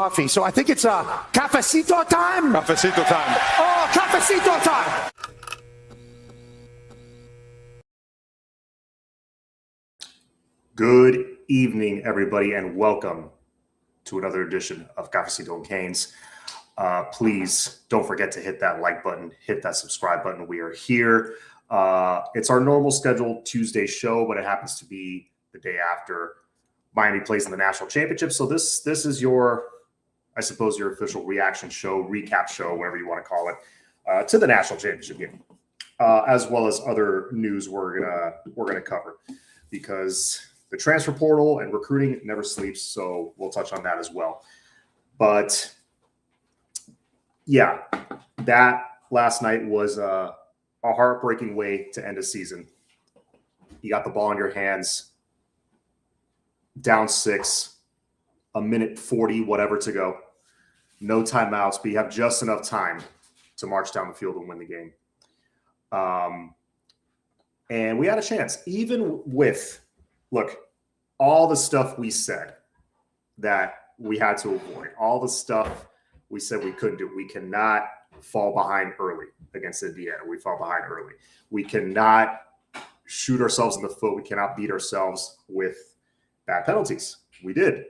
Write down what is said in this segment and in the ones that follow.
coffee. So I think it's cafecito time. Cafecito time. Oh, cafecito time. Good evening, everybody, and welcome to another edition of Cafecito and Canes. Please don't forget to hit that like button, hit that subscribe button. We are here. It's our normal scheduled Tuesday show, but it happens to be the day after Miami plays in the national championship. So this is your, I suppose, your official reaction show, recap show, whatever you want to call it, to the national championship game, as well as other news we're gonna cover, because the transfer portal and recruiting never sleeps. So we'll touch on that as well. But yeah, that last night was a heartbreaking way to end a season. You got the ball in your hands, down 6, a minute 40, whatever to go. No timeouts, but you have just enough time to march down the field and win the game. And we had a chance, even with, look, all the stuff we said that we had to avoid, all the stuff we said we couldn't do. We cannot fall behind early against Indiana. We fall behind early. We cannot shoot ourselves in the foot. We cannot beat ourselves with bad penalties. We did.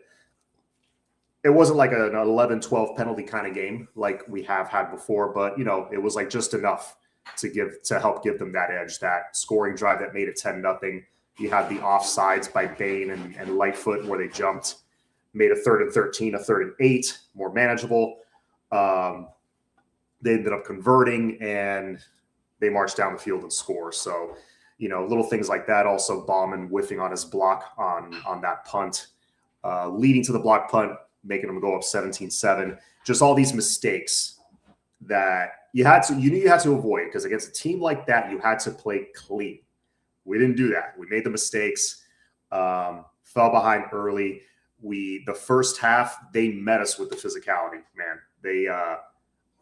It wasn't like an 11-12 penalty kind of game like we have had before, but it was like just enough to help give them that edge, that scoring drive that made it 10-0. You had the offsides by Bain and Lightfoot where they jumped, made a 3rd and 13, a 3rd and 8, more manageable. They ended up converting and they marched down the field and score. So, little things like that. Also, Bauman whiffing on his block on that punt, leading to the block punt, making them go up 17-7. Just all these mistakes that you knew you had to avoid, because against a team like that, you had to play clean. We didn't do that. We made the mistakes, fell behind early. The first half, they met us with the physicality, man.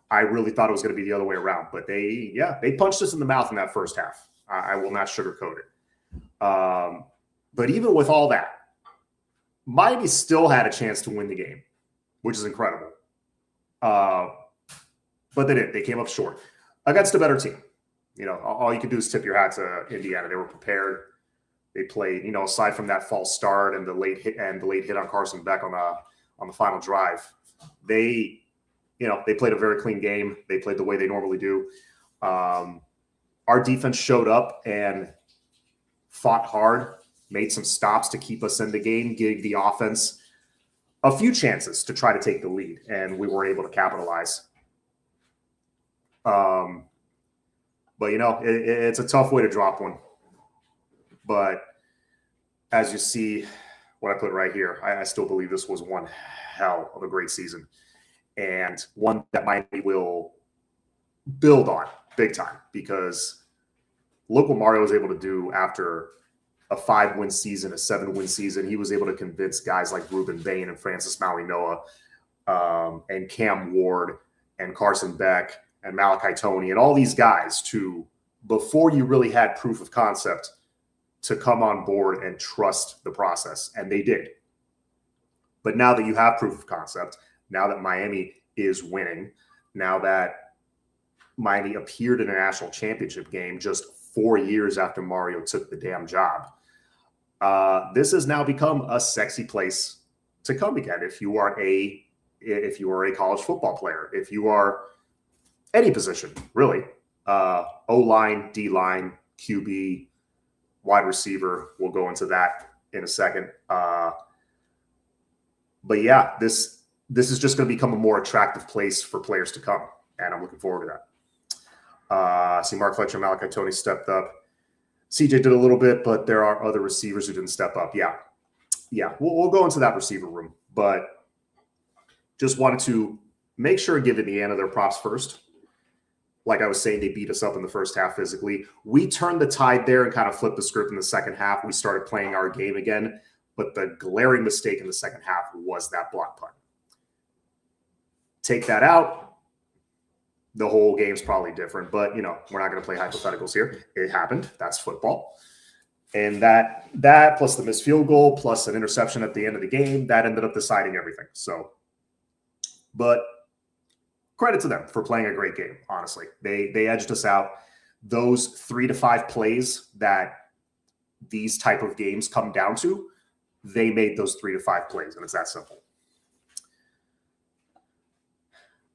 I really thought it was going to be the other way around, but they punched us in the mouth in that first half. I will not sugarcoat it. But even with all that, Miami still had a chance to win the game, which is incredible. But they didn't. They came up short against a better team. All you can do is tip your hat to Indiana. They were prepared. They played, aside from that false start and the late hit on Carson Beck on the final drive, they played a very clean game. They played the way they normally do. Our defense showed up and fought hard, made some stops to keep us in the game, gave the offense a few chances to try to take the lead, and we were able to capitalize. But it's a tough way to drop one. But as you see, what I put right here, I still believe this was one hell of a great season, and one that Miami will build on big time, because look what Mario was able to do after a 5-win season, a 7-win season. He was able to convince guys like Ruben Bain and Francis Mauigoa, and Cam Ward and Carson Beck and Malachi Toney and all these guys to, before you really had proof of concept, to come on board and trust the process. And they did. But now that you have proof of concept, now that Miami is winning, now that Miami appeared in a national championship game just 4 years after Mario took the damn job, this has now become a sexy place to come again. If you are a college football player, if you are any position, really, O-line, D-line, QB, wide receiver. We'll go into that in a second. But yeah, this is just going to become a more attractive place for players to come, and I'm looking forward to that. See, Mark Fletcher, Malachi Toney stepped up. CJ did a little bit, but there are other receivers who didn't step up. Yeah, we'll go into that receiver room, but just wanted to make sure and give Indiana their props first. Like I was saying, they beat us up in the first half physically. We turned the tide there and kind of flipped the script in the second half. We started playing our game again, but the glaring mistake in the second half was that block punt. Take that out, the whole game's probably different. But, we're not going to play hypotheticals here. It happened. That's football. And that plus the missed field goal plus an interception at the end of the game, that ended up deciding everything. So But credit to them for playing a great game, honestly. They edged us out. Those 3 to 5 plays that these type of games come down to, they made those 3 to 5 plays, and it's that simple.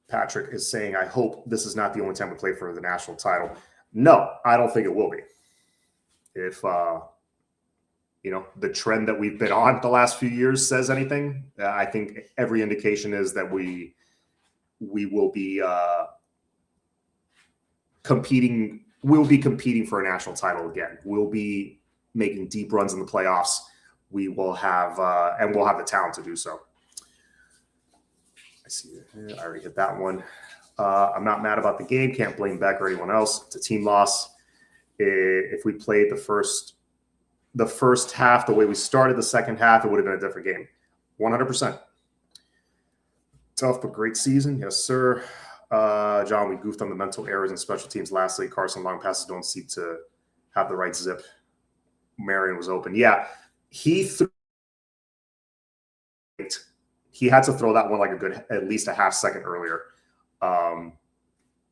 Patrick is saying, I hope this is not the only time we play for the national title. No, I don't think it will be. If, the trend that we've been on the last few years says anything, I think every indication is that we will be competing. We'll be competing for a national title again. We'll be making deep runs in the playoffs. We will have, and we'll have the talent to do so. I see. I already hit that one. I'm not mad about the game. Can't blame Beck or anyone else. It's a team loss. If we played the first half the way we started the second half, it would have been a different game. 100%. Tough but great season. Yes, sir. John, we goofed on the mental errors and special teams. Lastly, Carson long passes don't seem to have the right zip. Marion was open. Yeah, he had to throw that one like at least a half second earlier.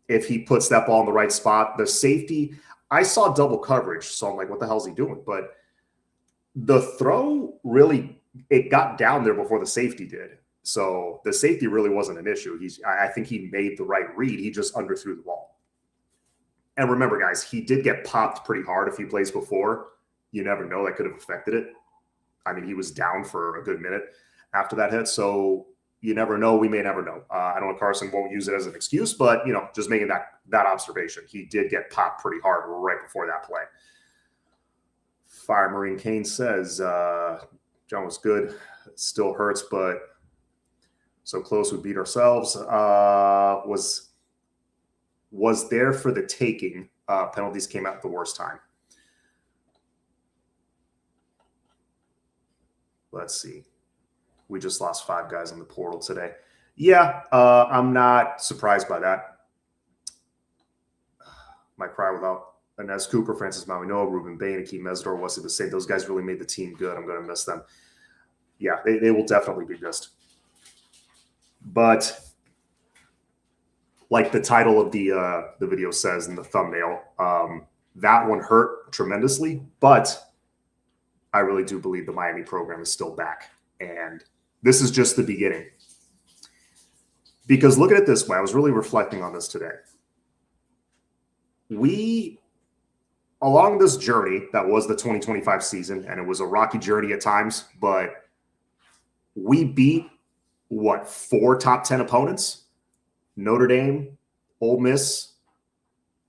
If he puts that ball in the right spot, the safety, I saw double coverage, so I'm like, what the hell is he doing? But the throw really, it got down there before the safety did. So the safety really wasn't an issue. I think he made the right read. He just underthrew the ball. And remember, guys, he did get popped pretty hard a few plays before. You never know. That could have affected it. I mean, he was down for a good minute after that hit. So you never know. We may never know. I don't know. Carson won't use it as an excuse, but, just making that observation. He did get popped pretty hard right before that play. Fire Marine Kane says, John was good. It still hurts, but so close we beat ourselves. Was there for the taking. Penalties came out at the worst time. Let's see. We just lost 5 guys in the portal today. Yeah, I'm not surprised by that. Might cry without Inez Cooper, Francis Mauinoa, Ruben Bain, Akeem Mesidor, Wesley Bissett. Those guys really made the team good. I'm going to miss them. Yeah, they will definitely be missed. But like the title of the video says in the thumbnail, that one hurt tremendously, but I really do believe the Miami program is still back. And this is just the beginning. Because look at it this way. I was really reflecting on this today. We, along this journey that was the 2025 season, and it was a rocky journey at times, but we beat, 4 top 10 opponents? Notre Dame, Ole Miss,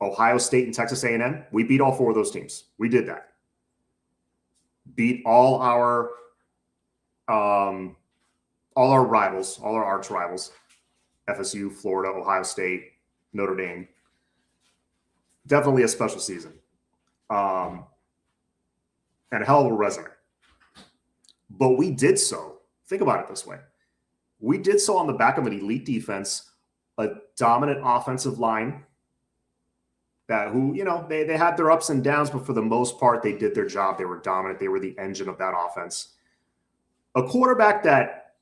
Ohio State, and Texas A&M. We beat all 4 of those teams. We did that. Beat all our rivals, all our arch rivals, FSU, Florida, Ohio State, Notre Dame. Definitely a special season. And a hell of a resume. But we did so. Think about it this way. We did so on the back of an elite defense, a dominant offensive line they had their ups and downs, but for the most part, they did their job. They were dominant. They were the engine of that offense. A quarterback that,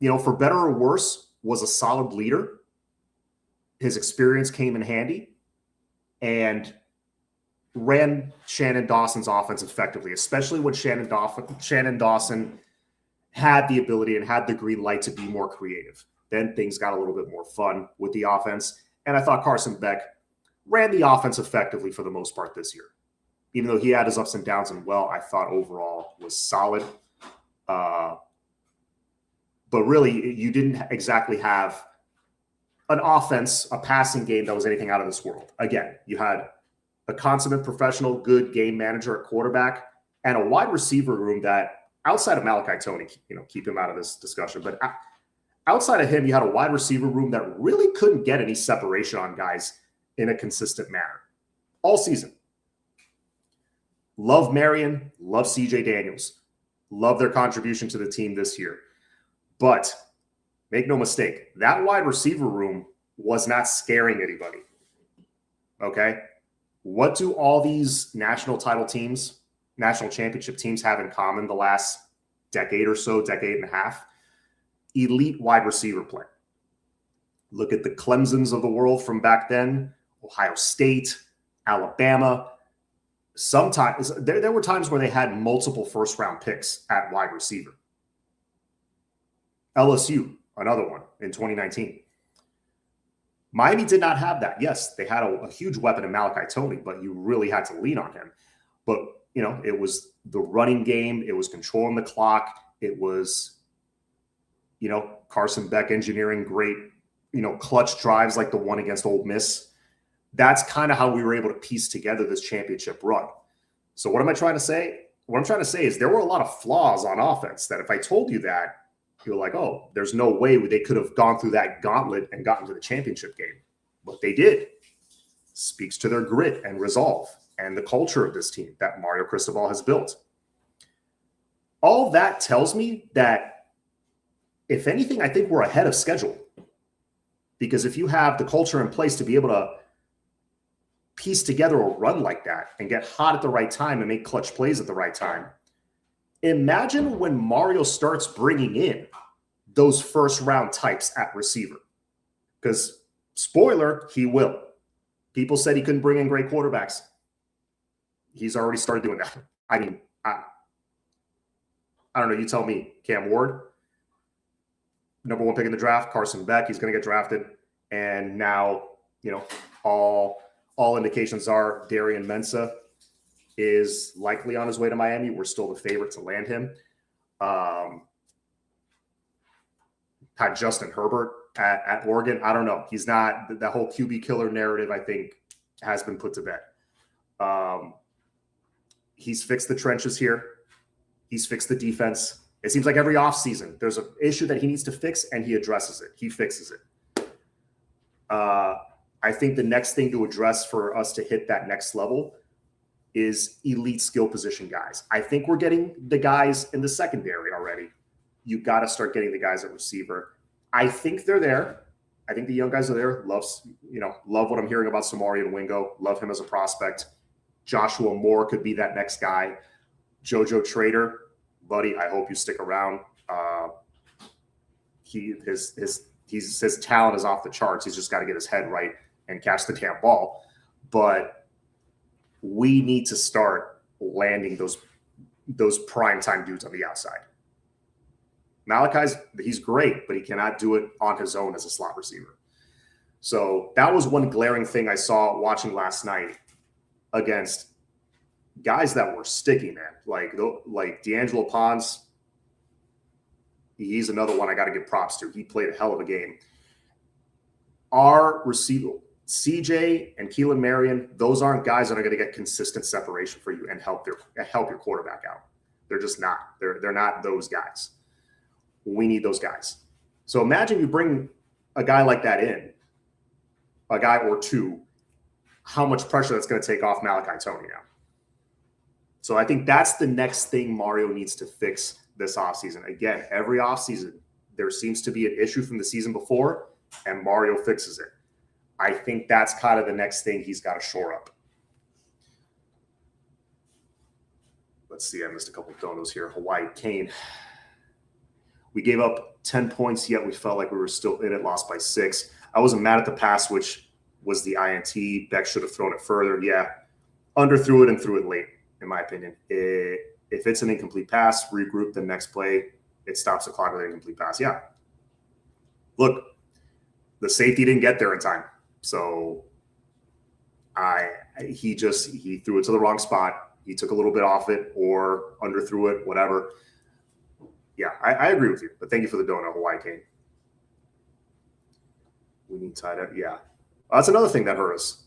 for better or worse, was a solid leader. His experience came in handy and ran Shannon Dawson's offense effectively, especially when Shannon Dawson had the ability and had the green light to be more creative. Then things got a little bit more fun with the offense. And I thought Carson Beck ran the offense effectively for the most part this year. Even though he had his ups and downs, and I thought overall was solid. But really, you didn't exactly have an offense, a passing game that was anything out of this world. Again, you had a consummate professional, good game manager at quarterback, and a wide receiver room that, outside of Malachi Tony, keep him out of this discussion, but outside of him, you had a wide receiver room that really couldn't get any separation on guys in a consistent manner all season. Love Marion, love CJ Daniels, love their contribution to the team this year. But make no mistake, that wide receiver room was not scaring anybody. Okay? What do all these national title teams, national championship teams have in common the last decade or so, decade and a half? elite wide receiver play. Look at the Clemsons of the world from back then, Ohio State, Alabama. Sometimes there were times where they had multiple first-round picks at wide receiver. LSU, another one in 2019. Miami did not have that. Yes, they had a huge weapon in Malachi Toney, but you really had to lean on him. But, it was the running game. It was controlling the clock. It was, Carson Beck engineering great, clutch drives like the one against Ole Miss. That's kind of how we were able to piece together this championship run. So what am I trying to say? What I'm trying to say is there were a lot of flaws on offense that if I told you that, you're like, oh, there's no way they could have gone through that gauntlet and gotten to the championship game. But they did. Speaks to their grit and resolve and the culture of this team that Mario Cristobal has built. All that tells me that, if anything, I think we're ahead of schedule. Because if you have the culture in place to be able to piece together a run like that and get hot at the right time and make clutch plays at the right time, imagine when Mario starts bringing in those first-round types at receiver. Because, spoiler, he will. People said he couldn't bring in great quarterbacks. He's already started doing that. I mean, I don't know. You tell me. Cam Ward, number 1 pick in the draft. Carson Beck, he's going to get drafted. And now, all indications are Darian Mensah is likely on his way to Miami. We're still the favorite to land him. Had Justin Herbert at Oregon. I don't know. He's not – that whole QB killer narrative, I think, has been put to bed. He's fixed the trenches here. He's fixed the defense. It seems like every offseason there's an issue that he needs to fix, and he addresses it. He fixes it. I think the next thing to address for us to hit that next level is elite skill position guys. I think we're getting the guys in the secondary already. You got to start getting the guys at receiver. I think they're there. I think the young guys are there. Love what I'm hearing about Samari and Wingo. Love him as a prospect. Joshua Moore could be that next guy. JoJo Trader, buddy, I hope you stick around. His talent is off the charts. He's just got to get his head right and catch the damn ball. But we need to start landing those primetime dudes on the outside. He's great, but he cannot do it on his own as a slot receiver. So that was one glaring thing I saw watching last night against guys that were sticky, man. Like D'Angelo Pons, he's another one I got to give props to. He played a hell of a game. Our receiver, CJ and Keelan Marion, those aren't guys that are going to get consistent separation for you and help your quarterback out. They're just not. They're not those guys. We need those guys. So imagine you bring a guy like that in, a guy or two, how much pressure that's going to take off Malachi Toney now. So I think that's the next thing Mario needs to fix this offseason. Again, every offseason, there seems to be an issue from the season before, and Mario fixes it. I think that's kind of the next thing he's got to shore up. Let's see. I missed a couple of donos here. Hawaii Kane. We gave up 10 points, yet we felt like we were still in it, lost by 6. I wasn't mad at the pass, which was the INT. Beck should have thrown it further. Yeah, underthrew it and threw it late, in my opinion. If it's an incomplete pass, regroup the next play. It stops the clock with an incomplete pass. Yeah. Look, the safety didn't get there in time. So he threw it to the wrong spot. He took a little bit off it or underthrew it, whatever. Yeah, I agree with you. But thank you for the donut, Hawaii Kane. We need tight end. Yeah. That's another thing that hurt us.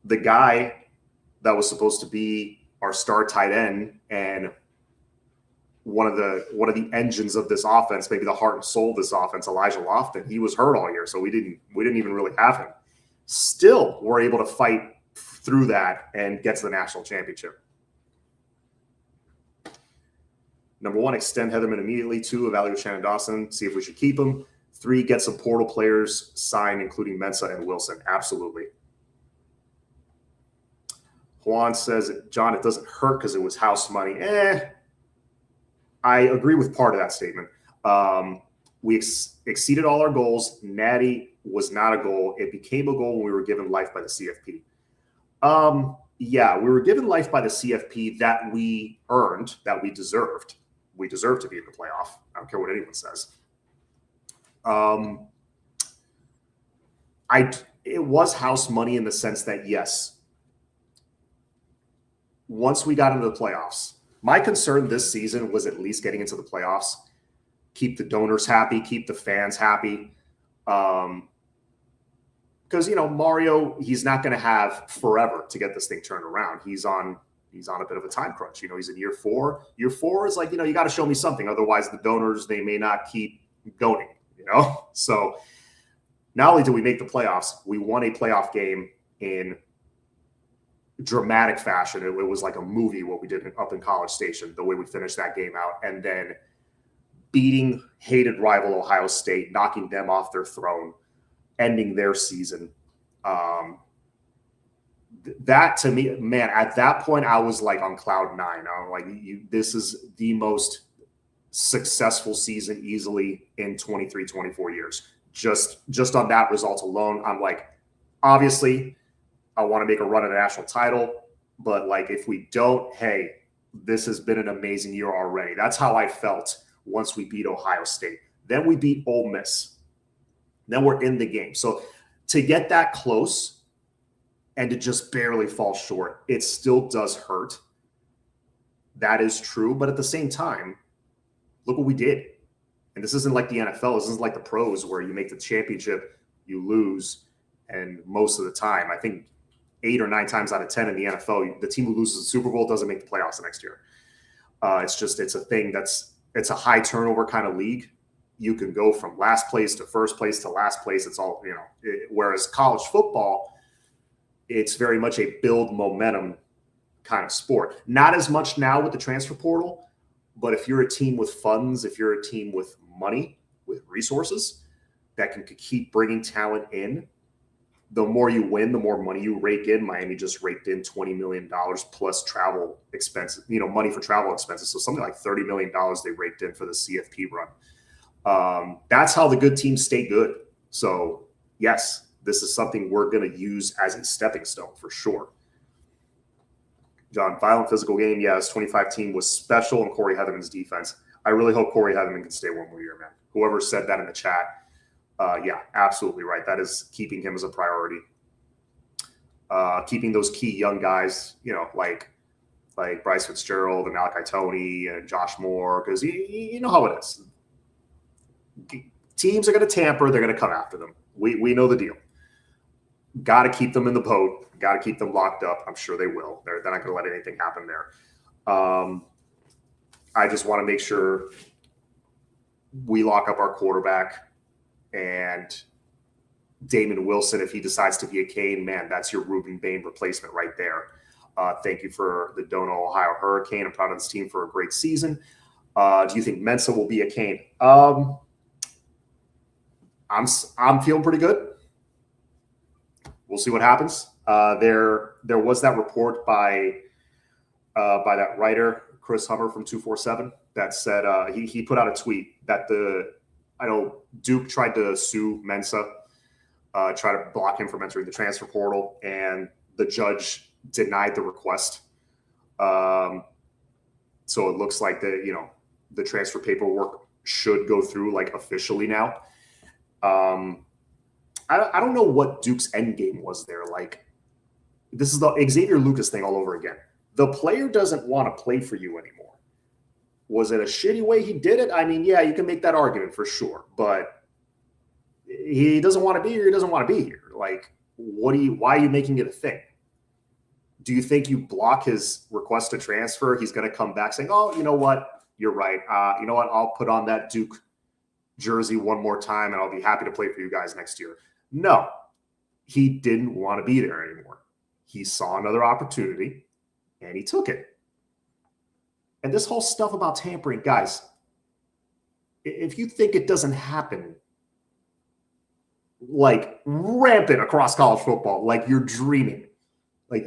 The guy that was supposed to be our star tight end and one of the engines of this offense, maybe the heart and soul of this offense, Elijah Lofton, he was hurt all year, so we didn't even really have him. Still, we're able to fight through that and get to the national championship. Number 1, extend Heatherman immediately. 2, evaluate Shannon Dawson, see if we should keep him. 3, get some portal players signed, including Mensah and Wilson. Absolutely. Juan says, John, it doesn't hurt because it was house money. I agree with part of that statement. We exceeded all our goals. Natty was not a goal. It became a goal when we were given life by the CFP. Yeah, we were given life by the CFP that we earned, that we deserved. We deserved to be in the playoff. I don't care what anyone says. It was house money in the sense that, yes, once we got into the playoffs, my concern this season was at least getting into the playoffs. Keep the donors happy, keep the fans happy. Because, Mario, he's not going to have forever to get this thing turned around. He's on a bit of a time crunch. He's in year 4. Year 4 is like, you got to show me something. Otherwise, the donors, they may not keep going, So not only did we make the playoffs, we won a playoff game in dramatic fashion. It was like a movie what we did up in College Station, the way we finished that game out. And then beating hated rival Ohio State, knocking them off their throne, ending their season. That to me, man, at that point, I was like on cloud 9. I was like, this is the most successful season easily in 23, 24 years. Just on that result alone, I'm like, obviously, I want to make a run at a national title. But like, if we don't, hey, this has been an amazing year already. That's how I felt once we beat Ohio State. Then we beat Ole Miss. Then we're in the game. So to get that close and to just barely fall short, it still does hurt. That is true. But at the same time, look what we did. And this isn't like the NFL. This isn't like the pros where you make the championship, you lose. And most of the time, I think 8 or 9 times out of 10 in the NFL, the team who loses the Super Bowl doesn't make the playoffs the next year. It's a thing it's a high turnover kind of league. You can go from last place to first place to last place. It's all, whereas college football, it's very much a build momentum kind of sport. Not as much now with the transfer portal, but if you're a team with funds, if you're a team with money, with resources that can keep bringing talent in, the more you win, the more money you rake in. Miami just raked in $20 million plus travel expenses, money for travel expenses. So something like $30 million they raked in for the CFP run. That's how the good teams stay good. So yes, this is something we're going to use as a stepping stone for sure. John, violent physical game. Yeah, this 25 team was special in Corey Heatherman's defense. I really hope Corey Heatherman can stay one more year, man. Whoever said that in the chat, yeah, absolutely right. That is keeping him as a priority. Keeping those key young guys, like Bryce Fitzgerald and Malachi Toney and Josh Moore, because you know how it is. Teams are going to tamper. They're going to come after them. We know the deal. Got to keep them in the boat. Got to keep them locked up. I'm sure they will. They're not going to let anything happen there. I just want to make sure we lock up our quarterback. And Damon Wilson, if he decides to be a Cane, man, that's your Ruben Bain replacement right there. Thank you for the Dono Ohio Hurricane. I'm proud of this team for a great season. Do you think Mensa will be a Cane? I'm feeling pretty good. We'll see what happens. There was that report by that writer Chris Hummer from 247 that said he put out a tweet that I know Duke tried to sue Mensa, try to block him from entering the transfer portal, and the judge denied the request. So it looks like the transfer paperwork should go through like officially now. I don't know what Duke's end game was there. Like, this is the Xavier Lucas thing all over again. The player doesn't want to play for you anymore. Was it a shitty way he did it? I mean, yeah, you can make that argument for sure, but he doesn't want to be here. He doesn't want to be here. Like, why are you making it a thing? Do you think you block his request to transfer? He's going to come back saying, oh, you know what? You're right. You know what? I'll put on that Duke jersey one more time and I'll be happy to play for you guys next year. No, he didn't want to be there anymore. He saw another opportunity and he took it. And this whole stuff about tampering, guys, if you think it doesn't happen like rampant across college football, like you're dreaming, like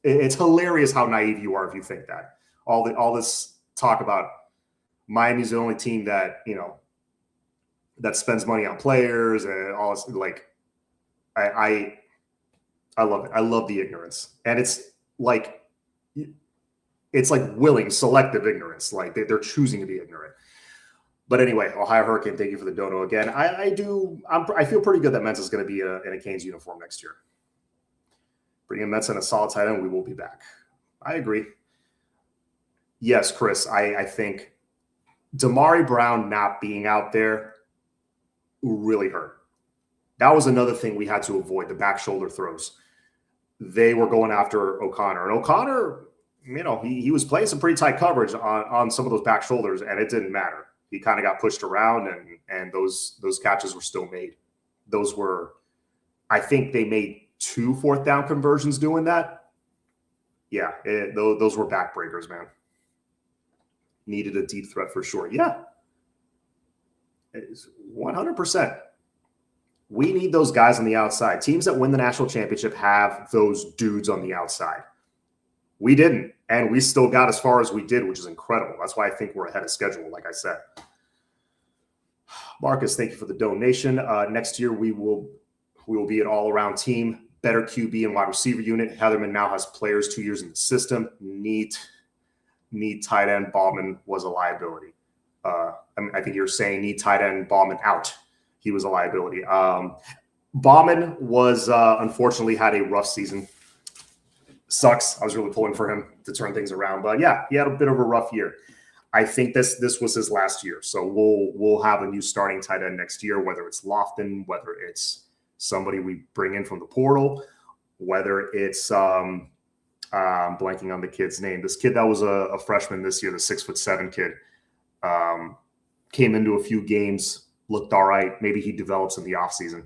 it's hilarious how naive you are if you think that. All this talk about Miami's the only team that, that spends money on players and all this. Like, I love it. I love the ignorance. And it's like willing, selective ignorance. Like they're choosing to be ignorant. But anyway, Ohio Hurricane, thank you for the dono again. I feel pretty good that Mensa is going to be in a Canes uniform next year. Bring in Mensa and a solid tight end, we will be back. I agree. Yes, Chris, I think Damari Brown not being out there really hurt. That was another thing we had to avoid, the back shoulder throws. They were going after O'Connor. And O'Connor, he was playing some pretty tight coverage on some of those back shoulders, and it didn't matter. He kind of got pushed around, and those catches were still made. Those were, I think they made 2 4th down conversions doing that. Yeah, those were backbreakers, man. Needed a deep threat for sure. Yeah, 100%. We need those guys on the outside. Teams that win the national championship have those dudes on the outside. We didn't, and we still got as far as we did, which is incredible. That's why I think we're ahead of schedule, like I said. Marcus, thank you for the donation. Next year, we will be an all-around team, better QB and wide receiver unit. Heatherman now has players 2 years in the system. Need tight end. Ballman was a liability. I think you're saying need tight end. Ballman out. He was a liability. Bauman was unfortunately had a rough season. Sucks. I was really pulling for him to turn things around, but yeah, he had a bit of a rough year. I think this was his last year, so we'll have a new starting tight end next year. Whether it's Lofton, whether it's somebody we bring in from the portal, whether it's I'm blanking on the kid's name. This kid that was a freshman this year, the 6'7" kid, came into a few games. Looked all right. Maybe he develops in the offseason.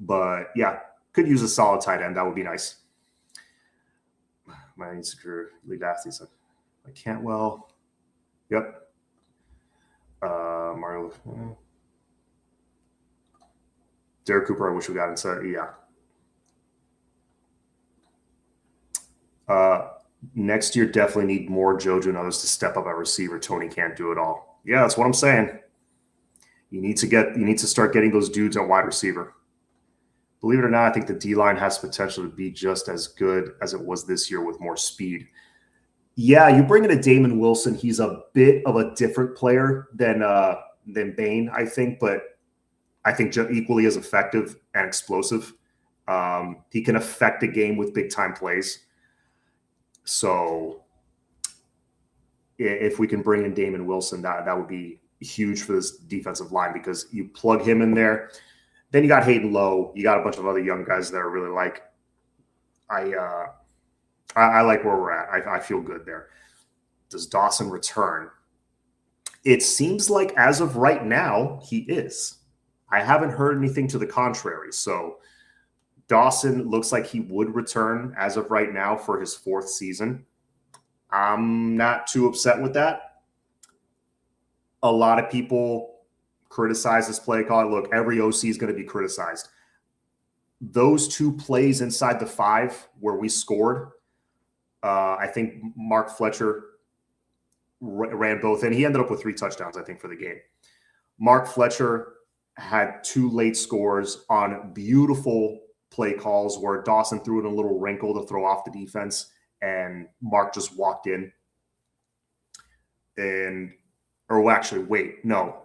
But, yeah, could use a solid tight end. That would be nice. My insecure lead athlete. I can't well. Yep. Mario. Derek Cooper, I wish we got inside. Yeah. Next year, definitely need more JoJo and others to step up at receiver. Tony can't do it all. Yeah, that's what I'm saying. You need to start getting those dudes at wide receiver. Believe it or not, I think the D-line has potential to be just as good as it was this year with more speed. Yeah, you bring in a Damon Wilson. He's a bit of a different player than Bain, I think, but I think equally as effective and explosive. He can affect the game with big-time plays. So if we can bring in Damon Wilson, that would be huge for this defensive line, because you plug him in there. Then you got Hayden Lowe. You got a bunch of other young guys that are really like. I like where we're at. I feel good there. Does Dawson return? It seems like as of right now, he is. I haven't heard anything to the contrary. So Dawson looks like he would return as of right now for his 4th season. I'm not too upset with that. A lot of people criticize this play call. Look, every OC is going to be criticized. Those 2 plays inside the 5 where we scored, I think Mark Fletcher ran both, and he ended up with 3 touchdowns, I think, for the game. Mark Fletcher had 2 late scores on beautiful play calls where Dawson threw in a little wrinkle to throw off the defense, and Mark just walked in. Actually, wait, no.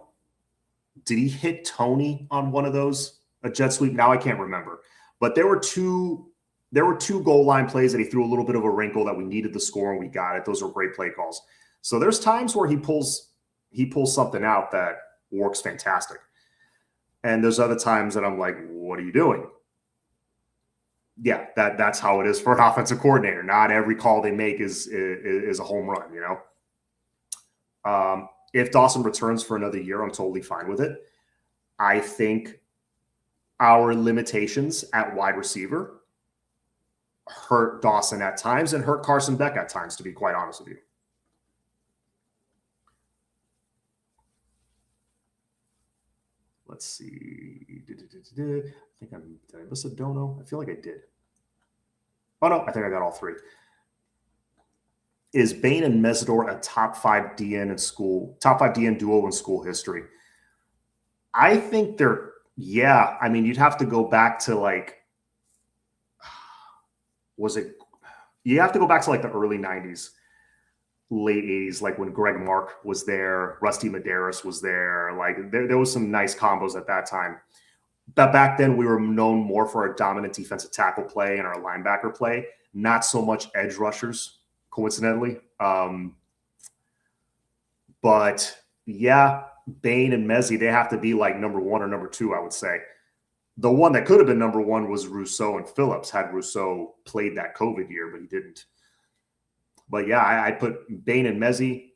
Did he hit Tony on one of those? A jet sweep? Now I can't remember. But there were two goal line plays that he threw a little bit of a wrinkle that we needed the score, and we got it. Those were great play calls. So there's times where he pulls something out that works fantastic. And there's other times that I'm like, what are you doing? Yeah, that's how it is for an offensive coordinator. Not every call they make is a home run, If Dawson returns for another year, I'm totally fine with it. I think our limitations at wide receiver hurt Dawson at times and hurt Carson Beck at times, to be quite honest with you. Let's see. I think did I miss a dono? I feel like I did. Oh, no, I think I got all 3. is Bain and Mesidor a top 5 DN duo in school history? I think they're, yeah. I mean, you'd have to go back to like, you have to go back to like the early 90s, late 80s, like when Greg Mark was there, Rusty Medeiros was there. Like there was some nice combos at that time. But back then we were known more for our dominant defensive tackle play and our linebacker play, not so much edge rushers, coincidentally. But yeah, Bain and Mezzi, they have to be like number 1 or number 2, I would say. The one that could have been number 1 was Rousseau and Phillips, had Rousseau played that COVID year, but he didn't. But yeah, I'd put Bain and Mezzi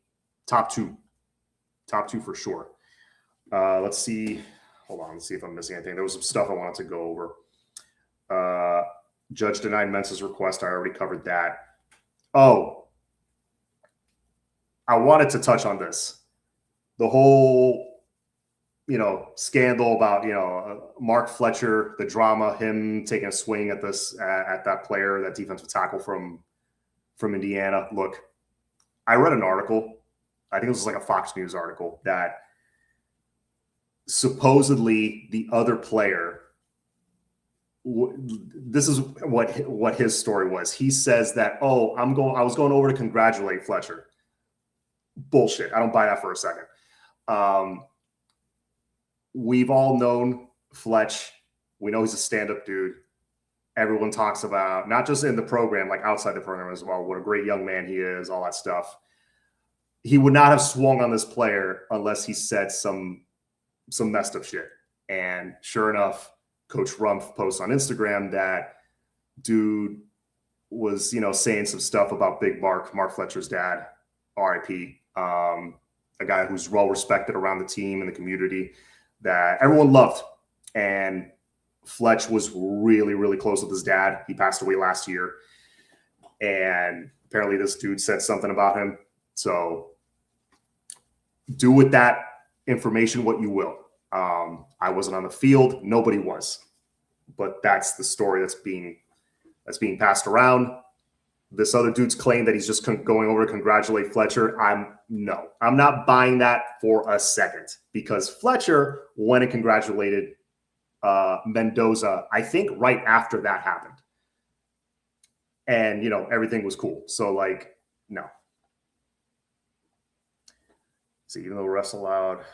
top 2 for sure. Let's see. Hold on. Let's see if I'm missing anything. There was some stuff I wanted to go over. Judge denied Mensa's request. I already covered that. Oh, I wanted to touch on this. The whole, scandal about, Mark Fletcher, the drama, him taking a swing at that player, that defensive tackle from Indiana. Look, I read an article. I think it was like a Fox News article that supposedly the other player, this is what his story was. He says that, I was going over to congratulate Fletcher. Bullshit. I don't buy that for a second. We've all known Fletch. We know he's a stand-up dude. Everyone talks about, not just in the program, like outside the program as well, what a great young man he is, all that stuff. He would not have swung on this player unless he said some messed up shit. And sure enough, Coach Rumpf posts on Instagram that dude was, saying some stuff about Big Mark Fletcher's dad, RIP, a guy who's well respected around the team and the community that everyone loved. And Fletch was really, really close with his dad. He passed away last year. And apparently this dude said something about him. So do with that information what you will. I wasn't on the field. Nobody was. But that's the story that's being passed around. This other dude's claim that he's just going over to congratulate Fletcher. I'm not buying that for a second, because Fletcher went and congratulated Mendoza, I think right after that happened. And, everything was cool. So no. See, even though refs allowed,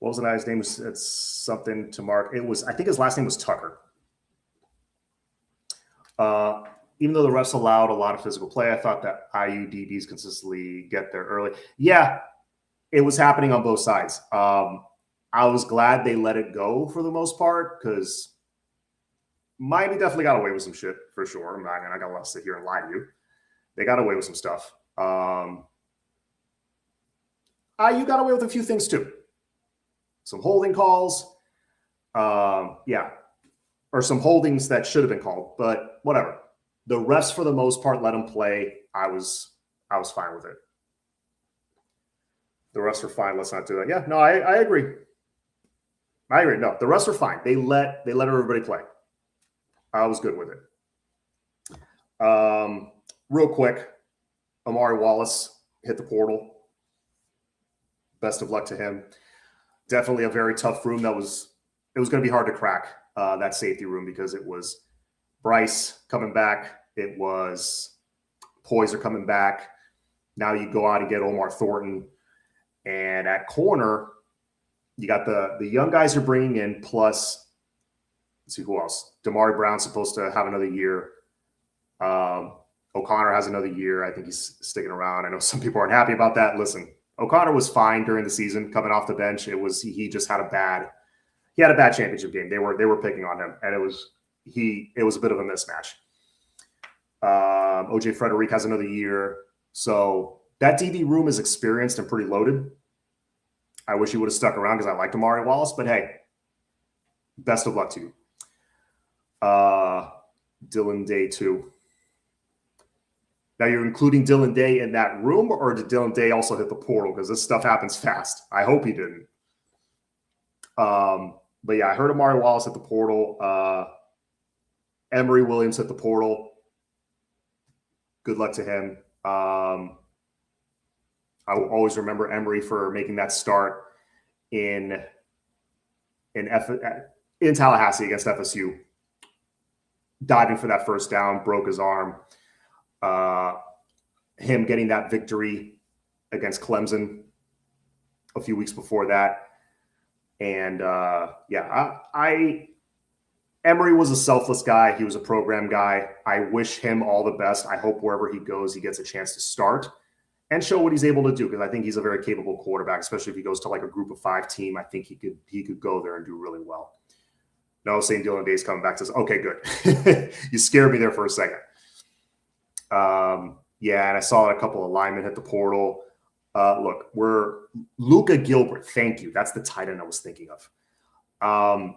what was the guy's name? It's something to Mark. I think his last name was Tucker. Even though the refs allowed a lot of physical play, I thought that IU DBs consistently get there early. Yeah, it was happening on both sides. I was glad they let it go for the most part, because Miami definitely got away with some shit for sure. I'm not going to sit here and lie to you. They got away with some stuff. IU got away with a few things too. Some holding calls. Or some holdings that should have been called, but whatever. The refs, for the most part, let them play. I was fine with it. The refs were fine. Let's not do that. Yeah, no, I agree. I agree. No, the refs are fine. They let everybody play. I was good with it. Real quick, Amari Wallace hit the portal. Best of luck to him. Definitely a very tough room. It was going to be hard to crack. That safety room, because it was Bryce coming back. It was Poyser coming back. Now you go out and get Omar Thornton. And at corner, you got the young guys you're bringing in, plus, let's see who else. Damari Brown's supposed to have another year. O'Connor has another year. I think he's sticking around. I know some people aren't happy about that. Listen, O'Connor was fine during the season coming off the bench. He just had a bad championship game. They were picking on him, and it was a bit of a mismatch. OJ Frederick has another year. So that DB room is experienced and pretty loaded. I wish he would have stuck around because I liked Amari Wallace, but hey, best of luck to you. Dylan Day too. Now you're including Dylan Day in that room, or did Dylan Day also hit the portal? Because this stuff happens fast. I hope he didn't. But yeah, I heard Amari Wallace hit the portal. Emory Williams hit the portal. Good luck to him. I will always remember Emery for making that start in Tallahassee against FSU, diving for that first down, broke his arm. Him getting that victory against Clemson a few weeks before that. And Emery was a selfless guy. He was a program guy. I wish him all the best. I hope wherever he goes, he gets a chance to start and show what he's able to do, because I think he's a very capable quarterback, especially if he goes to like a group of 5 team. I think he could go there and do really well. No, St. Dylan Day's coming back to us. Okay, good. You scared me there for a second. Yeah, and I saw a couple of linemen hit the portal. Look, we're Luca Gilbert. Thank you. That's the tight end I was thinking of. Hold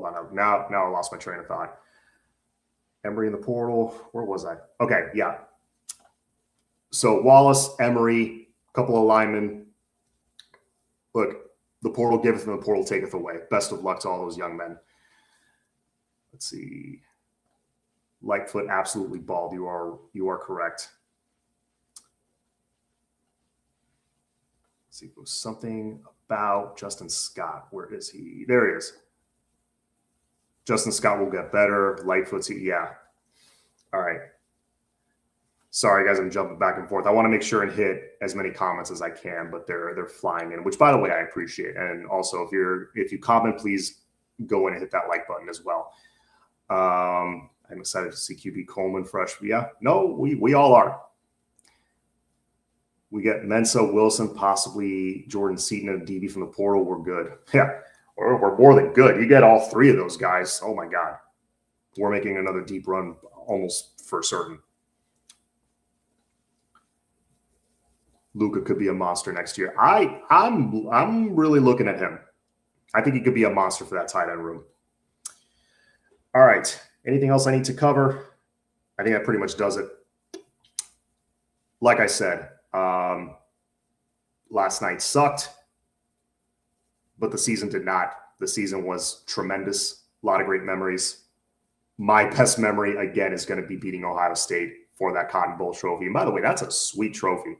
on. Now I lost my train of thought. Emery in the portal. Where was I? Okay, yeah. So Wallace, Emery, a couple of linemen. Look, the portal giveth and the portal taketh away. Best of luck to all those young men. Let's see. Lightfoot absolutely balled. You are correct. Let's see, there was something about Justin Scott. Where is he? There he is. Justin Scott will get better. Lightfoot's, yeah. All right. Sorry, guys, I'm jumping back and forth. I want to make sure and hit as many comments as I can, but they're flying in, which, by the way, I appreciate. And also, if you comment, please go in and hit that like button as well. I'm excited to see QB Coleman fresh. Yeah, no, we all are. We get Mensa, Wilson, possibly Jordan Seaton, and DB from the portal. We're good. Yeah, we're more than good. You get all 3 of those guys. Oh, my God. We're making another deep run almost for certain. Luca could be a monster next year. I'm really looking at him. I think he could be a monster for that tight end room. All right. Anything else I need to cover? I think that pretty much does it. Like I said, last night sucked, but the season did not. The season was tremendous. A lot of great memories. My best memory, again, is going to be beating Ohio State for that Cotton Bowl trophy. And by the way, that's a sweet trophy.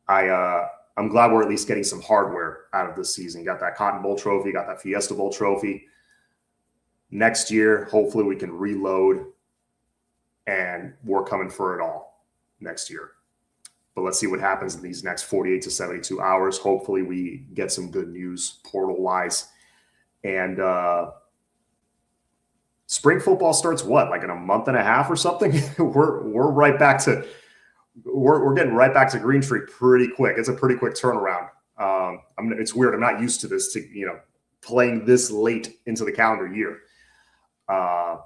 I'm glad we're at least getting some hardware out of this season. Got that Cotton Bowl trophy, got that Fiesta Bowl trophy. Next year, hopefully we can reload, and we're coming for it all next year. But let's see what happens in these next 48 to 72 hours. Hopefully we get some good news portal-wise. And spring football starts what, like in a month and a half or something? We're right back to – we're getting right back to Green Street pretty quick. It's a pretty quick turnaround. It's weird. I'm not used to this, playing this late into the calendar year. But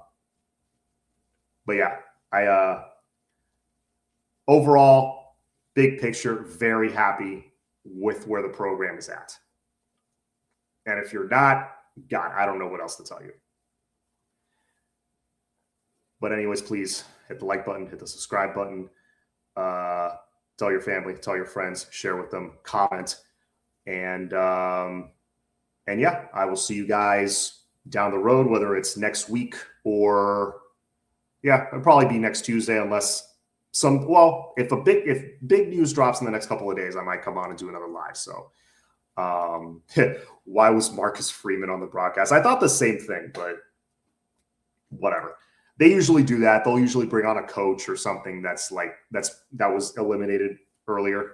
yeah, overall, big picture, very happy with where the program is at. And if you're not, God, I don't know what else to tell you. But anyways, please hit the like button, hit the subscribe button. Tell your family, tell your friends, share with them, comment. And yeah, I will see you guys down the road, whether it's next week or it'll probably be next Tuesday, unless if big news drops in the next couple of days, I might come on and do another live. So why was Marcus Freeman on the broadcast? I thought the same thing, but whatever. They usually do that. They'll usually bring on a coach or something that was eliminated earlier.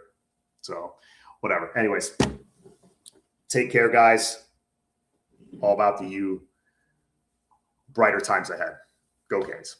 So whatever. Anyways, take care, guys. All about the U. Brighter times ahead. Go Canes.